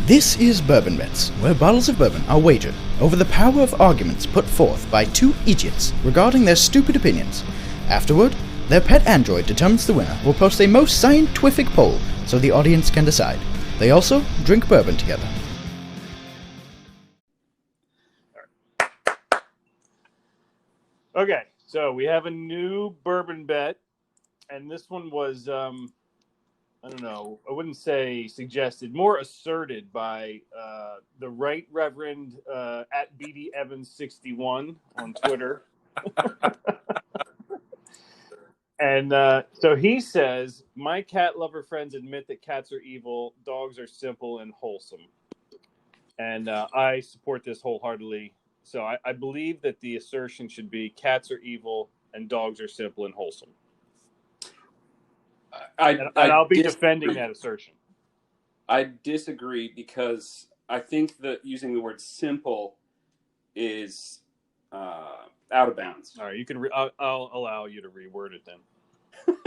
This is Bourbon Bets, where bottles of bourbon are wagered over the power of arguments put forth by two idiots regarding their stupid opinions. Afterward, their pet android determines the winner will post a most scientific poll so the audience can decide. They also drink bourbon together. Okay, so we have a new bourbon bet, and this one was, I don't know, I wouldn't say suggested, more asserted by the Right Reverend at BD Evans 61 on Twitter. And so he says, my cat lover friends admit that cats are evil, dogs are simple and wholesome. And I support this wholeheartedly. So I believe that the assertion should be cats are evil and dogs are simple and wholesome. I'll be defending that assertion. I disagree because I think that using the word simple is out of bounds. All right, you can. I'll allow you to reword it then.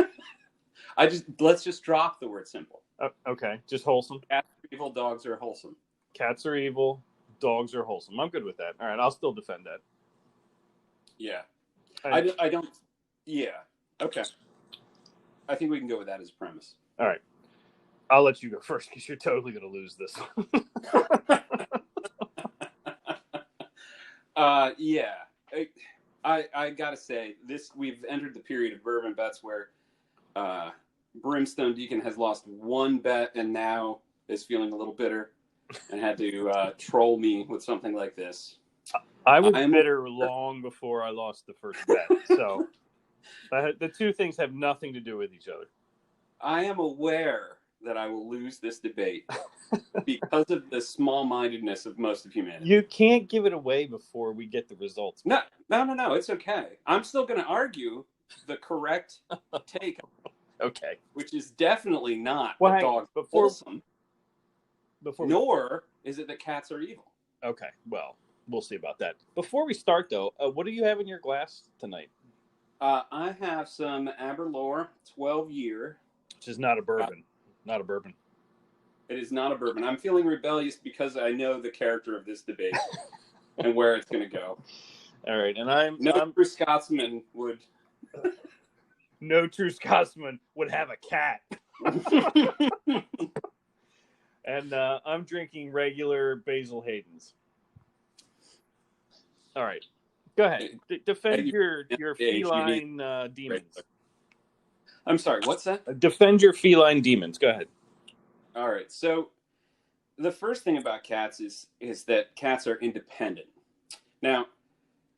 Let's just drop the word simple. Okay, just wholesome. Cats are evil, dogs are wholesome. Cats are evil, dogs are wholesome. I'm good with that. All right, I'll still defend that. Yeah, I don't. Yeah, okay. I think we can go with that as a premise. All right. I'll let you go first because you're totally going to lose this one. Yeah. I got to say, we've entered the period of bourbon bets where Brimstone Deacon has lost one bet and now is feeling a little bitter and had to troll me with something like this. I was bitter long before I lost the first bet, so... the two things have nothing to do with each other. I am aware that I will lose this debate because of the small-mindedness of most of humanity. You can't give it away before we get the results. No. It's okay. I'm still going to argue the correct take. Okay. Which is definitely not that dogs are wholesome. Nor is it that cats are evil. Okay. Well, we'll see about that. Before we start, though, what do you have in your glass tonight? I have some Aberlour 12-year. Which is not a bourbon. Not a bourbon. It is not a bourbon. I'm feeling rebellious because I know the character of this debate and where it's going to go. All right, and true Scotsman would... No true Scotsman would have a cat. And I'm drinking regular Basil Hayden's. All right. Go ahead. Defend your feline demons. I'm sorry, what's that? Defend your feline demons. Go ahead. All right. So the first thing about cats is that cats are independent. Now,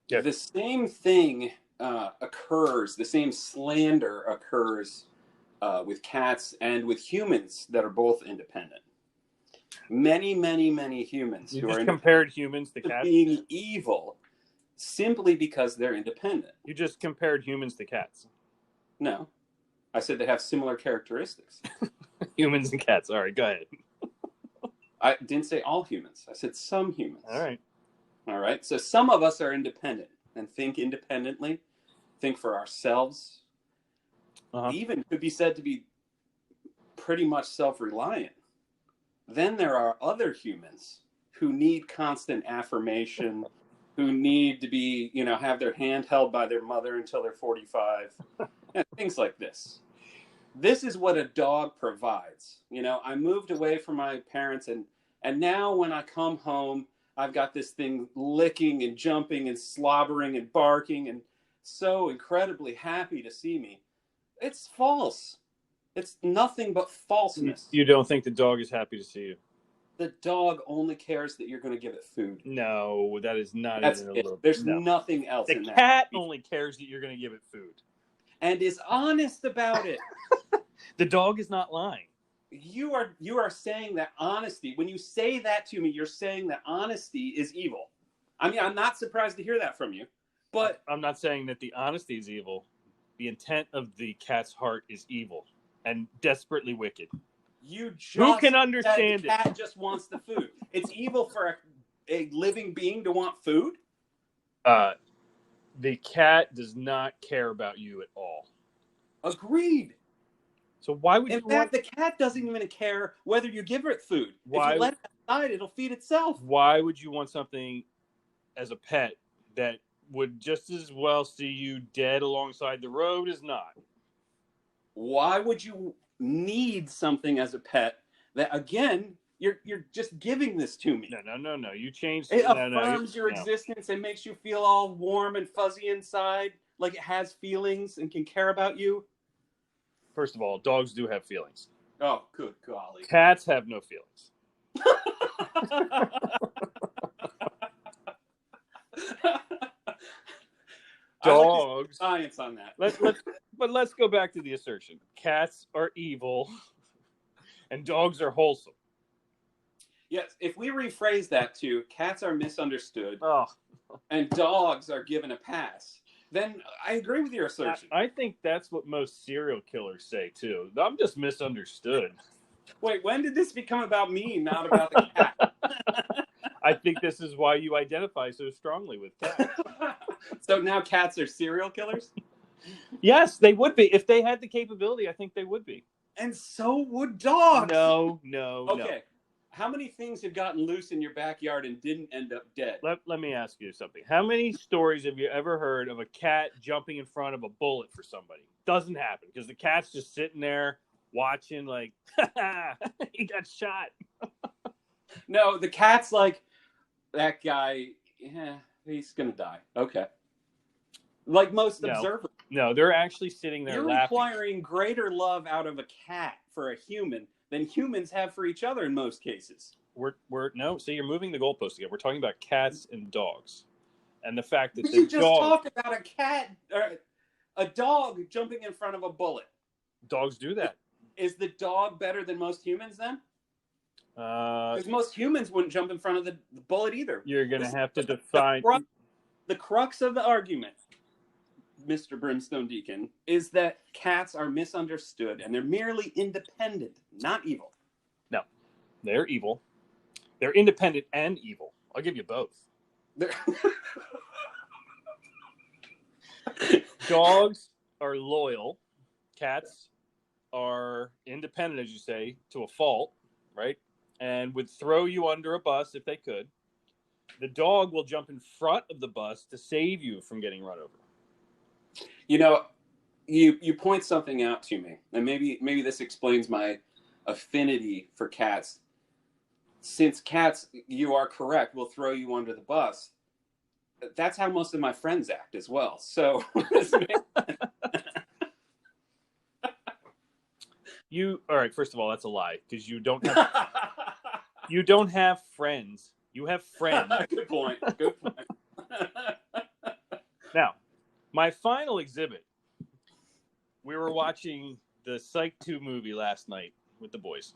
The same thing occurs, the same slander occurs with cats and with humans that are both independent. Many, many, many humans who are compared humans to cats being evil simply because they're independent. You just compared humans to cats. No. I said they have similar characteristics. Humans and cats. All right, go ahead. I didn't say all humans. I said some humans. All right. So some of us are independent and think independently, think for ourselves. Even could be said to be pretty much self-reliant. Then there are other humans who need constant affirmation, who need to be, have their hand held by their mother until they're 45, and things like this. This is what a dog provides. I moved away from my parents, and now when I come home, I've got this thing licking and jumping and slobbering and barking and so incredibly happy to see me. It's false. It's nothing but falseness. You don't think the dog is happy to see you? The dog only cares that you're going to give it food. No, that is not. There's nothing else in that. The cat only cares that you're going to give it food. And is honest about it. The dog is not lying. You are saying that honesty, when you say that to me, you're saying that honesty is evil. I mean, I'm not surprised to hear that from you. But I'm not saying that the honesty is evil. The intent of the cat's heart is evil and desperately wicked. Who can understand it? The cat just wants the food. It's evil for a living being to want food? The cat does not care about you at all. Agreed. So why would In fact, the cat doesn't even care whether you give it food. Why? If you let it inside, it'll feed itself. Why would you want something as a pet that would just as well see you dead alongside the road as not? Why would you need something as a pet that, again, you're just giving this to me? No. You changed. It affirms your no. existence and makes you feel all warm and fuzzy inside, like it has feelings and can care about you. First of all, dogs do have feelings. Oh, good golly. Cats have no feelings. Dogs. Science on that. Let's go back to the assertion. Cats are evil, and dogs are wholesome. Yes, if we rephrase that to cats are misunderstood, oh. and dogs are given a pass, then I agree with your assertion. I think that's what most serial killers say too. I'm just misunderstood. Wait, when did this become about me, not about the cat? I think this is why you identify so strongly with cats. So now cats are serial killers? Yes, they would be. If they had the capability, I think they would be. And so would dogs. No. Okay. How many things have gotten loose in your backyard and didn't end up dead? Let me ask you something. How many stories have you ever heard of a cat jumping in front of a bullet for somebody? Doesn't happen because the cat's just sitting there watching like, he got shot. No, the cat's like, that guy, he's going to die. Okay. Like most observers. No, they're actually sitting there laughing. You're requiring greater love out of a cat for a human than humans have for each other in most cases. So you're moving the goalpost again. We're talking about cats and dogs. And the fact that you just talked about a cat, or a dog jumping in front of a bullet. Dogs do that. Is the dog better than most humans then? Because most humans wouldn't jump in front of the bullet either. You're going to have to define... The crux of the argument, Mr. Brimstone Deacon, is that cats are misunderstood and they're merely independent, not evil. No, they're evil. They're independent and evil. I'll give you both. Dogs are loyal. Cats are independent, as you say, to a fault, right? And would throw you under a bus if they could. The dog will jump in front of the bus to save you from getting run over. You know, you point something out to me, and maybe this explains my affinity for cats. Since cats, you are correct, will throw you under the bus. That's how most of my friends act as well. So, all right. First of all, that's a lie because you don't have friends. You have friends. Good point. Now, my final exhibit. We were watching the Psych 2 movie last night with the boys.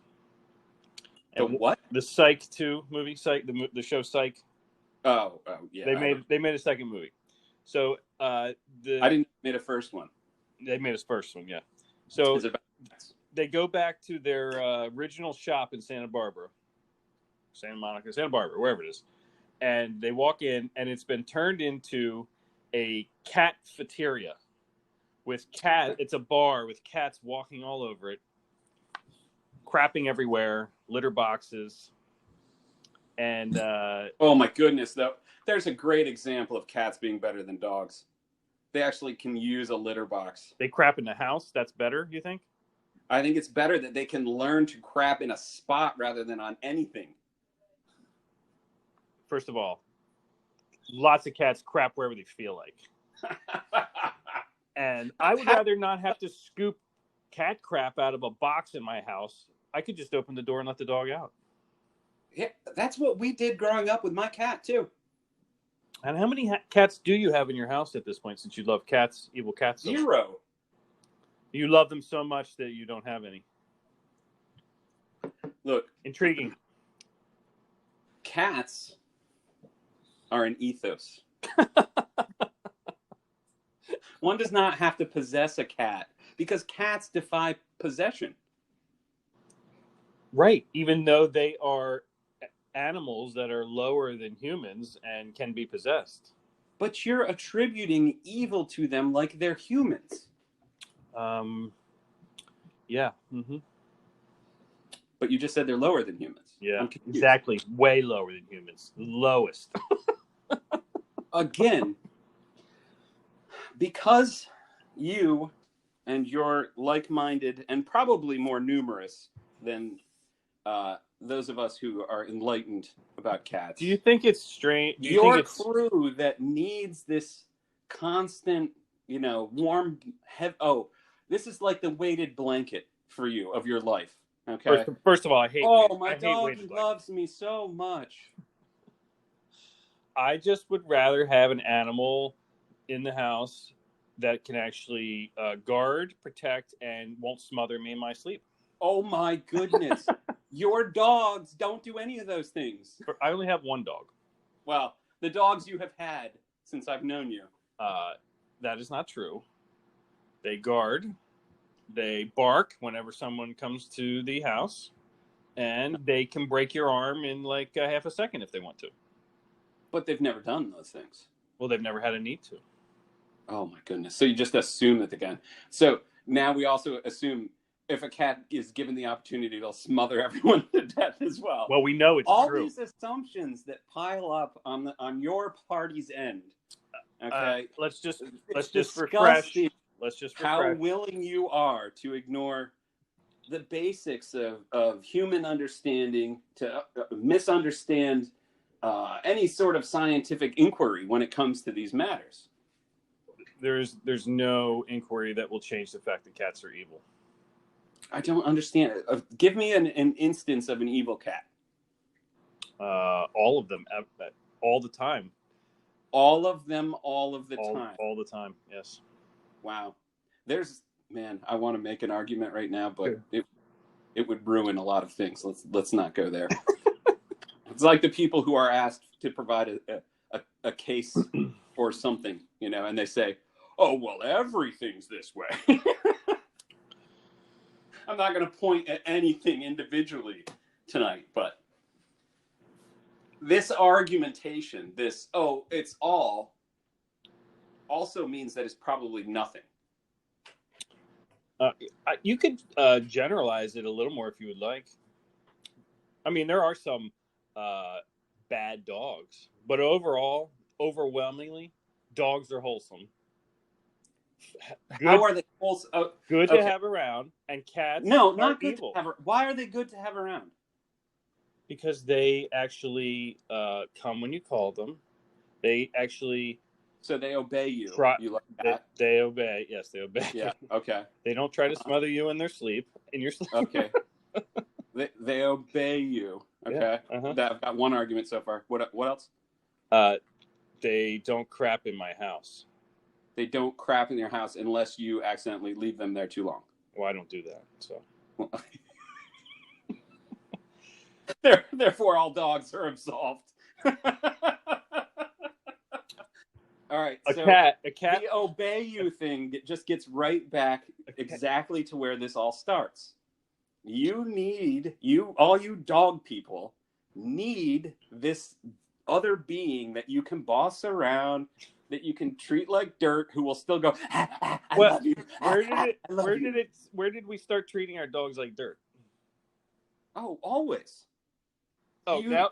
The what? The Psych 2 movie, the show Psych. Oh yeah. They made a second movie. So I didn't make a first one. They made a first one, yeah. So they go back to their original shop in Santa Barbara, Santa Monica, Santa Barbara, wherever it is, and they walk in, and it's been turned into a catfeteria with cat. It's a bar with cats walking all over it, crapping everywhere, litter boxes. And oh my goodness, though, there's a great example of cats being better than dogs. They actually can use a litter box. They crap in the house. That's better, you think? I think it's better that they can learn to crap in a spot rather than on anything. First of all, lots of cats crap wherever they feel like. And I would rather not have to scoop cat crap out of a box in my house. I could just open the door and let the dog out. Yeah, that's what we did growing up with my cat, too. And how many cats do you have in your house at this point, since you love cats, evil cats? 0. You love them so much that you don't have any. Look. Intriguing. Cats are an ethos. One does not have to possess a cat because cats defy possession. Right, even though they are animals that are lower than humans and can be possessed. But you're attributing evil to them like they're humans. Yeah. Mm-hmm. But you just said they're lower than humans. Yeah, I'm confused. exactly. Way lower than humans. Lowest. Again, because you and your like-minded and probably more numerous than those of us who are enlightened about cats. Do you think it's strange? Your crew that needs this constant, warm. This is like the weighted blanket for you of your life. Okay. First of all, I hate. My dog loves me so much. I just would rather have an animal in the house that can actually guard, protect, and won't smother me in my sleep. Oh my goodness. Your dogs don't do any of those things. I only have one dog. Well, the dogs you have had since I've known you. That is not true. They guard. They bark whenever someone comes to the house. And they can break your arm in like half a second if they want to. But they've never done those things. Well, they've never had a need to. Oh my goodness. So you just assume that they can. So now we also assume if a cat is given the opportunity, they'll smother everyone to death as well. Well, we know it's all true. These assumptions that pile up on your party's end. Okay, let's just refresh. Let's just how willing you are to ignore the basics of human understanding, to misunderstand any sort of scientific inquiry when it comes to these matters. There's no inquiry that will change the fact that cats are evil. I don't understand it. Give me an instance of an evil cat. All of them, all the time. All of them, all of the time. All the time, yes. Wow. I want to make an argument right now, but it would ruin a lot of things. Let's not go there. It's like the people who are asked to provide a case or something, and they say, "Oh, well, everything's this way." I'm not going to point at anything individually tonight, but this argumentation, it's all, also means that it's probably nothing. You could generalize it a little more if you would like. I mean, there are some bad dogs, but overall, overwhelmingly, dogs are wholesome. How are they wholesome? Good to have around, and cats not good evil. to have. Why are they good to have around? Because they actually come when you call them. They actually... So they obey you. You like that? They obey. Yes, they obey. Yeah, okay. They don't try to smother you in sleep. Okay. They obey you. Okay. Yeah, I've got one argument so far. What else? They don't crap in my house. They don't crap in your house unless you accidentally leave them there too long. Well, I don't do that, so. Therefore, all dogs are absolved. All right. A cat. The obey you thing just gets right back exactly to where this all starts. All you dog people need this other being that you can boss around, that you can treat like dirt, who will still go, I love you. Where did we start treating our dogs like dirt? Oh, always. Oh, now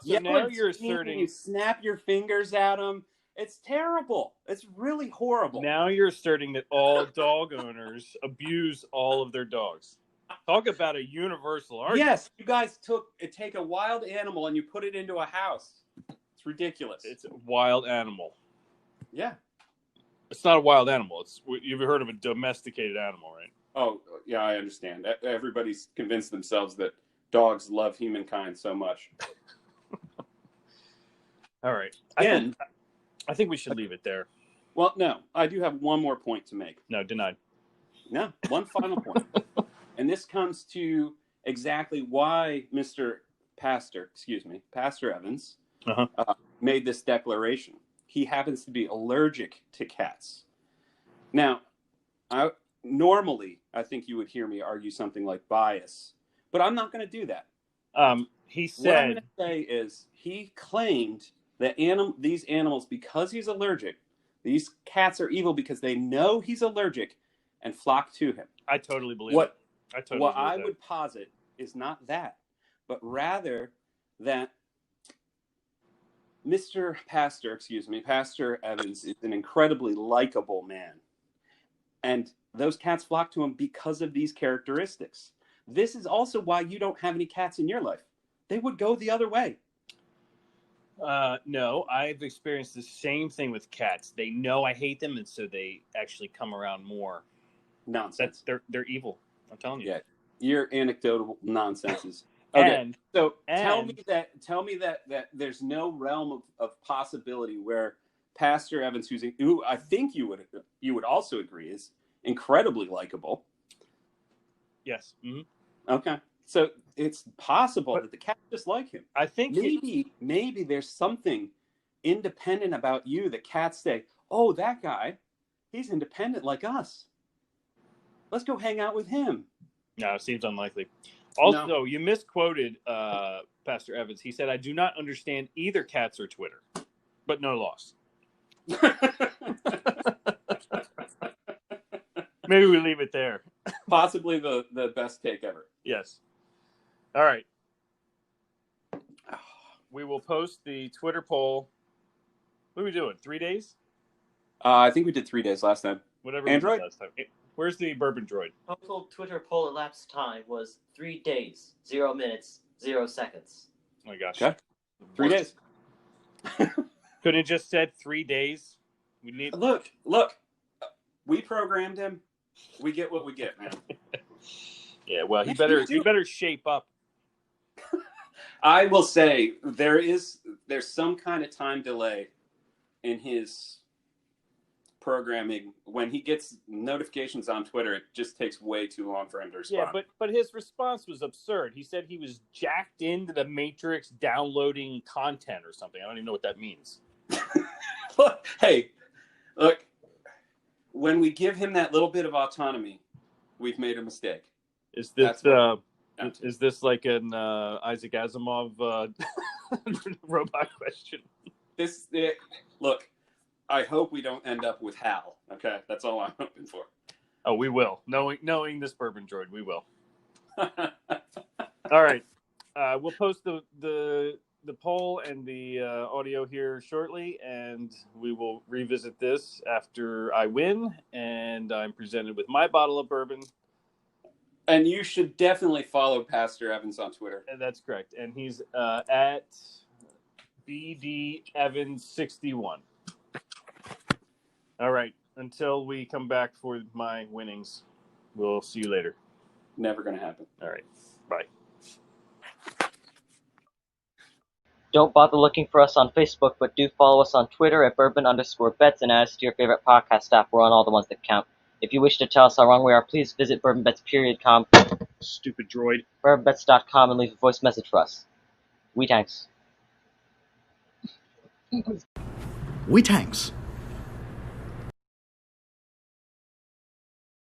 you're asserting. You snap your fingers at them. It's terrible. It's really horrible. Now you're asserting that all dog owners abuse all of their dogs. Talk about a universal argument. Yes, you guys take a wild animal and you put it into a house. It's ridiculous. It's a wild animal. Yeah. It's not a wild animal. You've heard of a domesticated animal, right? Oh, yeah, I understand. Everybody's convinced themselves that dogs love humankind so much. All right. I think we should leave it there. Well, no, I do have one more point to make. No, denied. No, one final point. And this comes to exactly why Pastor Evans made this declaration. He happens to be allergic to cats. Now, normally, I think you would hear me argue something like bias, but I'm not going to do that. He said... What I'm going to say is he claimed that these animals, because he's allergic, these cats are evil because they know he's allergic and flock to him. I totally believe it. What I would posit is not that, but rather that Pastor Evans is an incredibly likable man. And those cats flock to him because of these characteristics. This is also why you don't have any cats in your life. They would go the other way. No, I've experienced the same thing with cats. They know I hate them, and so they actually come around more. Nonsense. They're evil. I'm telling you. Yeah, your anecdotal nonsenses. Okay, tell me that there's no realm of possibility where Pastor Evans, who I think you would also agree is incredibly likable. Yes. Mm-hmm. Okay, so it's possible that the cats just like him. I think maybe there's something independent about you that cats say, "Oh, that guy, he's independent like us. Let's go hang out with him." No, it seems unlikely. Also, you misquoted Pastor Evans. He said, "I do not understand either cats or Twitter," but no loss. Maybe we leave it there. Possibly the best take ever. Yes. All right. We will post the Twitter poll. What are we doing? 3 days? I think we did 3 days last time. Whatever. Android? We did last time. Where's the Bourbon droid? Total Twitter poll elapsed time was 3 days, 0 minutes, 0 seconds. Oh my gosh. Okay. 3 days. Couldn't it just said 3 days? We need. Look. We programmed him. We get what we get, man. Yeah, well, he better shape up. I will say there's some kind of time delay in his programming. When he gets notifications on Twitter, it just takes way too long for him to respond. Yeah, but his response was absurd. He said he was jacked into the Matrix downloading content or something. I don't even know what that means. Look, when we give him that little bit of autonomy, we've made a mistake. Is this like an Isaac Asimov robot question? Look, I hope we don't end up with Hal. Okay, that's all I'm hoping for. Oh, we will. Knowing this Bourbon droid, we will. All right, we'll post the poll and the audio here shortly, and we will revisit this after I win and I'm presented with my bottle of bourbon. And you should definitely follow Pastor Evans on Twitter. And that's correct. And he's at BDEvans61. All right. Until we come back for my winnings, we'll see you later. Never going to happen. All right. Bye. Don't bother looking for us on Facebook, but do follow us on Twitter at bourbon_bets and add us to your favorite podcast app. We're on all the ones that count. If you wish to tell us how wrong we are, please visit bourbonbets.com. Stupid droid. bourbonbets.com and leave a voice message for us. We thanks. We tanks.